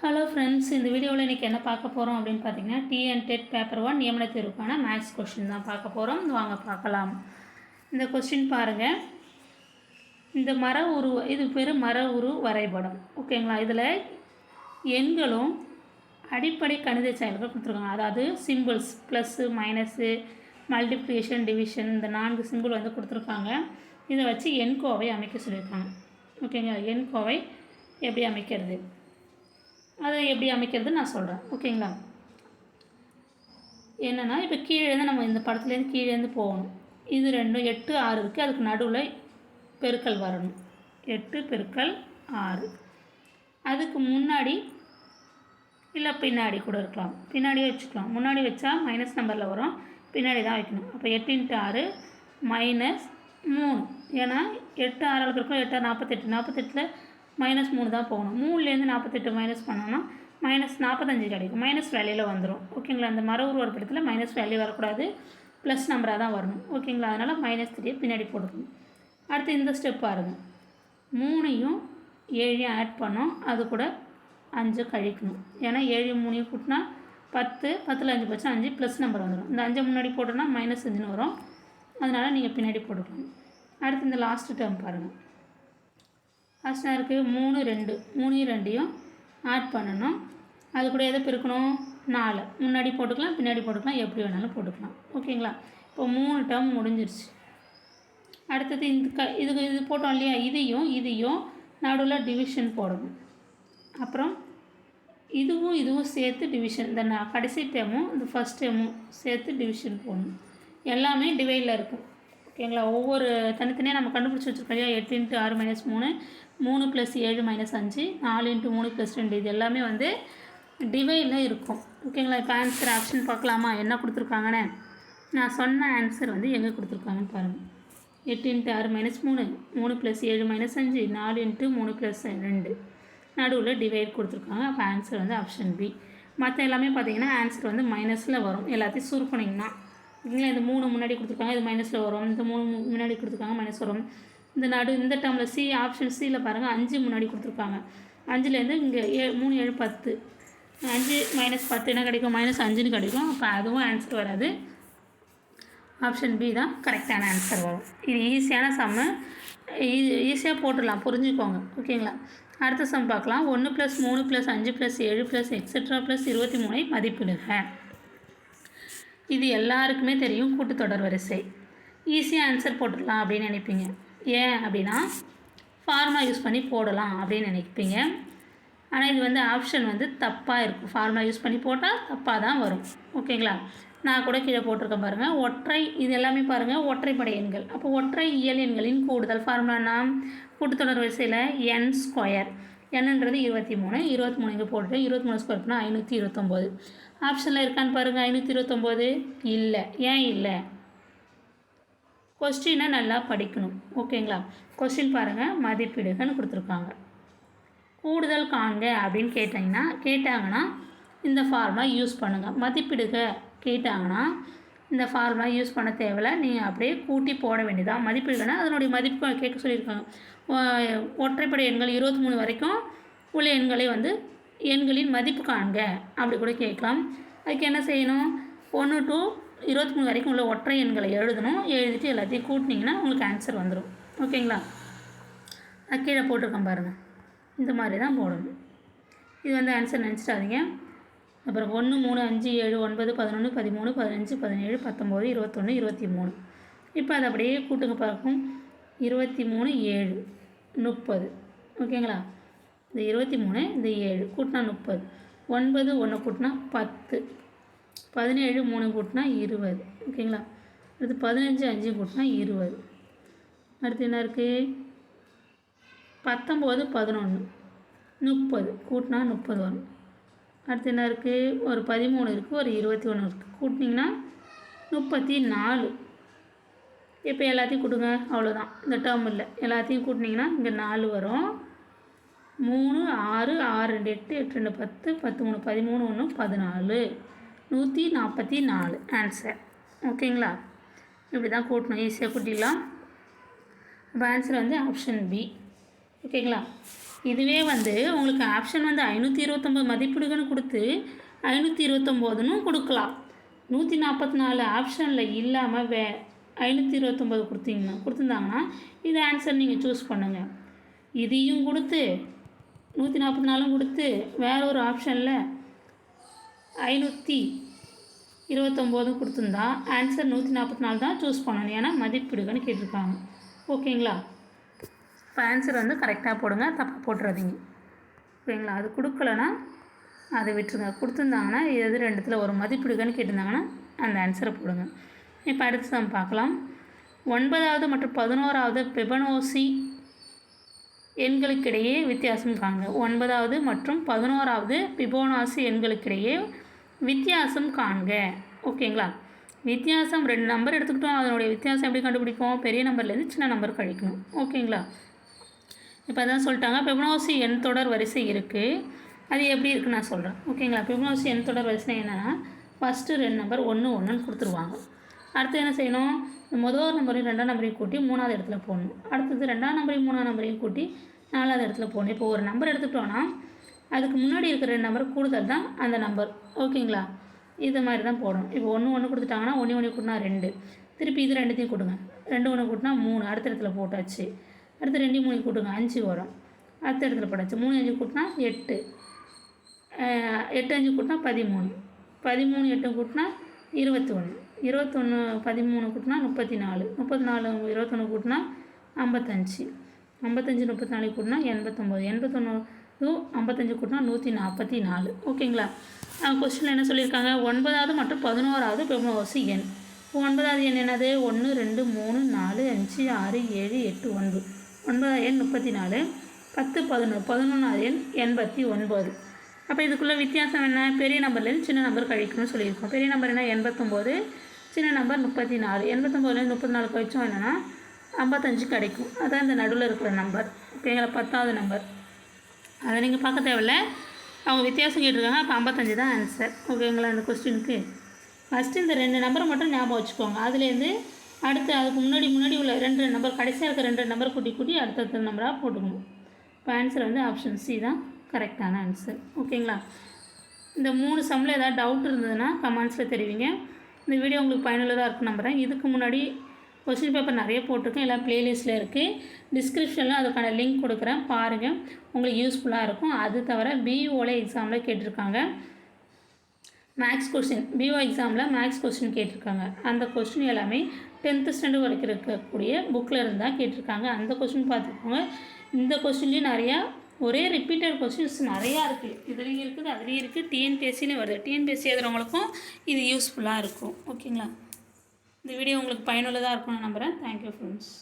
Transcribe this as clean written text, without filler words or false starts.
Hello friends, இந்த வீடியோவில் இன்றைக்கி என்ன பார்க்க போகிறோம் அப்படின்னு பார்த்தீங்கன்னா, TNTET பேப்பர் 1 நியமன தேர்வுக்கான மேத்ஸ் கொஸ்டின் தான் பார்க்க போகிறோம். வாங்க பார்க்கலாம். இந்த கொஸ்டின் பாருங்கள். இந்த இது பேர் மர உரு வரைபடம். ஓகேங்களா? இதில் எண்களும் அடிப்படை கணித செயல்கள் கொடுத்துருக்காங்க. அதாவது symbols plus, minus, multiplication, division, இந்த 4 சிம்பிள் வந்து கொடுத்துருக்காங்க. இதை வச்சு எண்கோவை அமைக்க சொல்லியிருக்காங்க. ஓகேங்களா? எண்கோவை எப்படி அமைக்கிறது, அதை எப்படி அமைக்கிறது நான் சொல்கிறேன். ஓகேங்களா? என்னென்னா, இப்போ கீழேருந்து நம்ம இந்த படத்துலேருந்து கீழேருந்து போகணும். இது 2 8 6 இருக்குது. அதுக்கு நடுவில் பெருக்கல் வரணும். 8 பெருக்கல் 6. அதுக்கு முன்னாடி இல்லை பின்னாடி கூட இருக்கலாம். பின்னாடியே வச்சுக்கலாம். முன்னாடி வச்சா மைனஸ் நம்பரில் வரும், பின்னாடி தான் வைக்கணும். அப்போ 8 × 6 -3. ஏன்னா 8 6 இருக்கும். 8 48. 48ல் -3 தான் போகணும். 3லேருந்து 48 மைனஸ் பண்ணோன்னா -45 கிடைக்கும். மைனஸ் வேல்யூவில் வந்துடும். ஓகேங்களா? அந்த மர உருவப்படத்தில் மைனஸ் வேல்யூ வரக்கூடாது, ப்ளஸ் நம்பராக தான் வரணும். ஓகேங்களா? அதனால் -3 பின்னாடி போட்டுக்கணும். அடுத்து இந்த ஸ்டெப் பாருங்கள். 3யும் 7யும் ஆட் பண்ணோம், அது கூட 5 கழிக்கணும். ஏன்னா 7 3 கூட்டினா 10, 10ல் 5 போச்சுன்னா 5 ப்ளஸ் நம்பர் வந்துடும். இந்த 5 முன்னாடி போட்டோன்னா -5ன்னு வரும். அதனால் நீங்கள் பின்னாடி போட்டுக்கணும். அடுத்து இந்த லாஸ்ட்டு டேர்ம் பாருங்கள். லாஸ்ட்டாக இருக்குது 3 2. 3யும் 2யும் ஆட் பண்ணணும். அது கூட எதை பெருக்கணும்? 4. முன்னாடி போட்டுக்கலாம், பின்னாடி போட்டுக்கலாம், எப்படி வேணாலும் போட்டுக்கலாம். ஓகேங்களா? இப்போ 3 டேர்ம் முடிஞ்சிருச்சு. அடுத்தது இது போட்டோம் இல்லையா, இதையும் நடுவில் டிவிஷன் போடணும். அப்புறம் இதுவும் சேர்த்து டிவிஷன். இந்த கடைசி டேர்மும் இந்த ஃபஸ்ட் டேர்மும் சேர்த்து டிவிஷன் போடணும். எல்லாமே டிவைடில் இருக்கும். ஓகேங்களா? ஒவ்வொரு தனித்தனியாக நம்ம கண்டுபிடிச்சி வச்சுருக்கோம் இல்லையா. 8 × 6 -3, 3 + 7 -5, 4 × 3 + 2, இது எல்லாமே வந்து டிவைடில் இருக்கும். ஓகேங்களா? இப்போ ஆன்சர் ஆப்ஷன் பார்க்கலாமா, என்ன கொடுத்துருக்காங்கன்னு. நான் சொன்ன ஆன்சர் வந்து எங்கே கொடுத்துருக்காங்கன்னு பாருங்கள். 8 × 6 -3, 3 + 7 -5, 4 × 3 + 2, நடுவில் டிவைட் கொடுத்துருக்காங்க. அப்போ ஆன்சர் வந்து ஆப்ஷன் பி. மற்ற எல்லாமே பார்த்தீங்கன்னா ஆன்சர் வந்து மைனஸில் வரும். எல்லாத்தையும் சுருக்கணிங்கன்னா, ஓகேங்களா? இந்த 3 முன்னாடி கொடுத்துருக்காங்க, இது மைனஸில் வரும். இந்த 3 முன்னாடி கொடுத்துருக்காங்க, மைனஸ் வரும். இந்த டேர்மில் ஆப்ஷன் சியில் பாருங்கள், 5 முன்னாடி கொடுத்துருக்காங்க. 5லேருந்து இங்கே 3 7 10, 5 -10 என்ன கிடைக்கும்? -5ன்னு கிடைக்கும். அப்போ அதுவும் ஆன்சர் வராது. ஆப்ஷன் பி தான் கரெக்டான ஆன்சர் வரும். இது ஈஸியான சம்மு, ஈஸியாக போட்டுடலாம், புரிஞ்சுக்கோங்க. ஓகேங்களா? அடுத்த சம் பார்க்கலாம். 1 + 3 + 5 + 7 + எக்ஸெட்ரா + 23 மதிப்பிடுக. இது எல்லாருக்குமே தெரியும், கூட்டுத்தொடர் வரிசை. ஈஸியாக ஆன்சர் போட்டுடலாம் அப்படின்னு நினைப்பீங்க. ஏன் அப்படின்னா ஃபார்முலா யூஸ் பண்ணி போடலாம் அப்படின்னு நினைப்பீங்க. ஆனால் இது வந்து ஆப்ஷன் வந்து தப்பாக இருக்கும். ஃபார்முலா யூஸ் பண்ணி போட்டால் தப்பாக தான் வரும். ஓகேங்களா? நான் கூட கீழே போட்டிருக்கேன் பாருங்கள். இது எல்லாமே பாருங்கள் ஒற்றைப்படை எண்கள். அப்போ ஒற்றை இயல் எண்களின் கூடுதல் ஃபார்முலானா கூட்டுத்தொடர் வரிசையில் n². என்னன்றது 23. 23 இங்கே போட்டு 23² பண்ணால் 529. ஆப்ஷனில் இருக்கான்னு பாருங்கள். 529 இல்லை. ஏன் இல்லை? கொஸ்டினை நல்லா படிக்கணும். ஓகேங்களா? கொஸ்டின் பாருங்கள், மதிப்பிடுகன்னு கொடுத்துருக்காங்க. கூடுதல் காண்க அப்படின்னு கேட்டாங்கன்னா இந்த ஃபார்முலா யூஸ் பண்ணுங்கள். மதிப்பிடுக கேட்டாங்கன்னா இந்த ஃபார்முலா யூஸ் பண்ண தேவையில்லை, நீங்கள் அப்படியே கூட்டி போட வேண்டியதான். மதிப்பிடுகன்னா அதனுடைய மதிப்பு கேட்க சொல்லியிருக்காங்க. ஒற்றைப்படை எண்கள் 23 வரைக்கும் உள்ள எண்களை வந்து எண்களின் மதிப்பு காண்க அப்படி கூட கேட்கலாம். அதுக்கு என்ன செய்யணும்? 1 to 23 வரைக்கும் உள்ள ஒற்றை எண்களை எழுதணும். எழுதிட்டு எல்லாத்தையும் கூட்டினீங்கன்னா உங்களுக்கு ஆன்சர் வந்துடும். ஓகேங்களா? நான் கீழே போட்டிருக்கேன் பாருங்கள். இந்த மாதிரி தான் போடணும். இது வந்து ஆன்சர் நினச்சிட்டாதீங்க. அப்புறம் 1 3 5 7 9 11 13 15 17 19 21 23. இப்போ அதை அப்படியே கூட்டுங்க பார்க்கும். 23 7 30. ஓகேங்களா? இந்த 23 இந்த 7 கூட்டினா 30. 9 1 கூட்டினா 10. 17 3 கூட்டினா 20. ஓகேங்களா? அடுத்து 15 5 கூட்டினா 20. அடுத்து என்ன இருக்குது? 19 11 30 கூட்டினா 30 வரும். அடுத்து என்ன இருக்குது? ஒரு 13 இருக்குது, ஒரு 21 இருக்குது. கூட்டினீங்கன்னா 34. இப்போ எல்லாத்தையும் கூட்டுங்க, அவ்வளோதான். இந்த டேர்ம் இல்லை, எல்லாத்தையும் கூட்டினீங்கன்னா இங்கே 4 வரும். 3 6 6 2 8 8 2 10 10 3 13 1 14 144 ஆன்சர். ஓகேங்களா? இப்படி தான் கூட்டணும், ஈஸியாக கூட்டிடலாம். அப்போ ஆன்சர் வந்து ஆப்ஷன் பி. ஓகேங்களா? இதுவே வந்து உங்களுக்கு ஆப்ஷன் வந்து 529 மதிப்பீடுகள்னு கொடுத்து 529ன்னு கொடுக்கலாம். 144 ஆப்ஷனில் இல்லாமல் 529 கொடுத்துருந்தாங்கன்னா இது ஆன்சர் நீங்கள் சூஸ் பண்ணுங்கள். இதையும் கொடுத்து 144 கொடுத்து வேற ஒரு ஆப்ஷனில் 529 கொடுத்துருந்தா ஆன்சர் 144 தான் சூஸ் பண்ணணும். ஏன்னா மதிப்பீடுகள்னு கேட்டிருக்காங்க. ஓகேங்களா? இப்போ ஆன்சர் வந்து கரெக்டாக போடுங்க, தப்பாக போட்டுறாதீங்க. ஓகேங்களா? அது கொடுக்கலன்னா அதை விட்டுருங்க. கொடுத்துருந்தாங்கன்னா எது ரெண்டுத்தில் ஒரு மதிப்பீடுகள்னு கேட்டிருந்தாங்கன்னா அந்த ஆன்சரை போடுங்க. இப்போ அடுத்து நம்ம பார்க்கலாம். 9வது மற்றும் 11வது ஃபிபொனாச்சி எண்களுக்கிடையே வித்தியாசம் காண்க. 9வது மற்றும் 11வது ஃபிபொனாச்சி எண்களுக்கிடையே வித்தியாசம் காண்க. ஓகேங்களா? வித்தியாசம் 2 நம்பர் எடுத்துக்கிட்டோம். அதனுடைய வித்தியாசம் எப்படி கண்டுபிடிப்போம்? பெரிய நம்பர்லேருந்து சின்ன நம்பர் கழிக்கணும். ஓகேங்களா? இப்போ அதான் சொல்லிட்டாங்க. ஃபிபொனாச்சி எண் தொடர் வரிசை இருக்குது. அது எப்படி இருக்குன்னு நான் சொல்கிறேன். ஓகேங்களா? ஃபிபொனாச்சி எண் தொடர் வரிசை என்னென்னா ஃபஸ்ட்டு 2 நம்பர் 1 1ன்னு கொடுத்துருவாங்க. அடுத்து என்ன செய்யணும்? முதல் நம்பரையும் 2ஆம் நம்பரையும் கூட்டி 3வது இடத்துல போடணும். அடுத்தது 2ஆம் நம்பரையும் 3ஆம் நம்பரையும் கூட்டி 4வது இடத்துல போடணும். இப்போ ஒரு நம்பர் எடுத்துக்கிட்டோன்னா அதுக்கு முன்னாடி இருக்கிற 2 நம்பர் கூடுதல் தான் அந்த நம்பர். ஓகேங்களா? இது மாதிரி தான் போடணும். இப்போ 1 1 கொடுத்துட்டாங்கன்னா 1 1 கூட்டினா 2, திருப்பி இது ரெண்டுத்தையும் கூட்டுங்க. 2 1 கூட்டினா 3, அடுத்த இடத்துல போட்டாச்சு. அடுத்து 2 3 கூட்டுங்க, 5 வரும். அடுத்த இடத்துல போட்டாச்சு. 3 5 கூட்டினா 8, 8 5 கூட்டினா 13, 13 8 கூட்டினா 21, 21 13 கூட்டினா 34, 34 21 கூட்டினா 55, 55 34 கூட்டினா 89, 89 55 கூட்டினா 144. ஓகேங்களா? கொஸ்டினில் என்ன சொல்லியிருக்காங்க? 9வது மற்றும் 11வது ஃபிபொனாச்சி எண். 9வது எண் என்னது? 1 2 3 4 5 6 7 8 9. 9வது எண் 34, 10 11, 11வது எண் 89. அப்போ இதுக்குள்ளே வித்தியாசம் என்ன? பெரிய நம்பர்லேருந்து சின்ன நம்பர் கழிக்கணும்னு சொல்லியிருக்கோம். பெரிய நம்பர் என்ன? 89, சின்ன நம்பர் 34. 89லேருந்து 34 கழிச்சோம் என்னென்னா 55 கிடைக்கும். அதான் இந்த நடுவில் இருக்கிற நம்பர். ஓகேங்களா? 10வது நம்பர். அதை நீங்கள் பார்க்க தேவையில்ல, அவங்க வித்தியாசம் கேட்டிருக்காங்க. அப்போ 55 தான் ஆன்சர். ஓகேங்களா? இந்த கொஸ்டினுக்கு ஃபஸ்ட்டு இந்த 2 நம்பரை மட்டும் ஞாபகம் வச்சுக்கோங்க. அதுலேருந்து அடுத்து அதுக்கு முன்னாடி உள்ள 2 நம்பர், கடைசியாக இருக்க 2 நம்பர் கூட்டி அடுத்தடுத்த நம்பராக போட்டுக்கணும். இப்போ ஆன்சர் வந்து ஆப்ஷன் சி தான் கரெக்டான ஆன்சர். ஓகேங்களா? இந்த 3 சம்மில் ஏதாவது டவுட் இருந்ததுன்னா கமெண்ட்ஸில் தெரிவிங்க. இந்த வீடியோ உங்களுக்கு பயனுள்ளதாக இருக்குன்னு நம்புகிறேன். இதுக்கு முன்னாடி கொஸ்டின் பேப்பர் நிறைய போட்டிருக்கேன், எல்லாம் ப்ளேலிஸ்ட்டில் இருக்குது. டிஸ்கிரிப்ஷனில் அதுக்கான லிங்க் கொடுக்குறேன், பாருங்கள், உங்களுக்கு யூஸ்ஃபுல்லாக இருக்கும். அது தவிர பிஓல எக்ஸாமில் கேட்டிருக்காங்க மேக்ஸ் கொஸ்டின். பிஓ எக்ஸாமில் மேக்ஸ் கொஸ்டின் கேட்டிருக்காங்க. அந்த கொஸ்டின் எல்லாமே 10th ஸ்டாண்டர்ட் வரைக்கும் இருக்கக்கூடிய புக்கில் இருந்தால் கேட்டிருக்காங்க. அந்த கொஸ்டின் பார்த்துக்கோங்க. இந்த கொஸ்டின்லேயும் நிறையா ஒரே ரிப்பீட்டட் கொஸ்டின்ஸ் நிறையா இருக்குது. இதுலேயும் இருக்குது, அதுலேயும் இருக்குது. டிஎன்பிஎஸ்சின்னு வருது. டிஎன்பிஎஸ்சி எழுதுறவங்களுக்கும் இது யூஸ்ஃபுல்லாக இருக்கும். ஓகேங்களா? இந்த வீடியோ உங்களுக்கு பயனுள்ளதாக இருக்கும்னு நம்புகிறேன். Thank you friends.